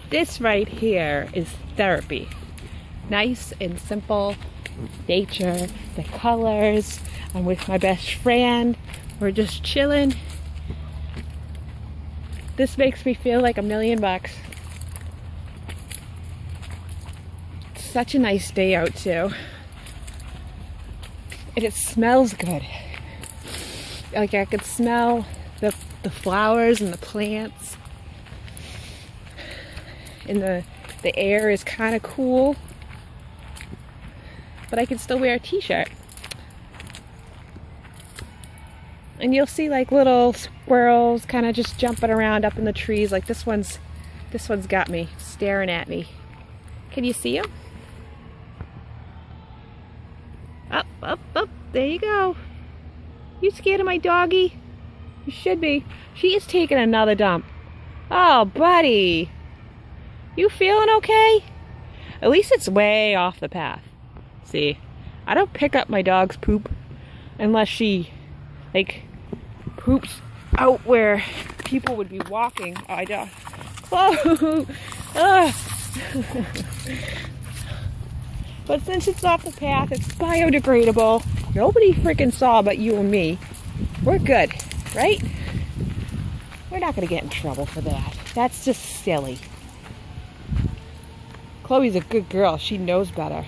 This right here is therapy. Nice and simple nature, the colors. I'm with my best friend. We're just chilling. This makes me feel like $1,000,000. It's such a nice day out too. And it smells good. Like I could smell the flowers and the plants. And the air is kind of cool. But I can still wear a t-shirt. And you'll see like little squirrels kind of just jumping around up in the trees. Like this one's got me, staring at me. Can you see him? Up, up, up, there you go. You scared of my doggy? You should be. She is taking another dump. Oh, buddy. You feeling okay? At least it's way off the path. See, I don't pick up my dog's poop unless she, like, poops out where people would be walking. Oh, I don't. Whoa! But since it's off the path, it's biodegradable. Nobody freaking saw but you and me. We're good, right? We're not gonna get in trouble for that. That's just silly. Chloe's a good girl. She knows better.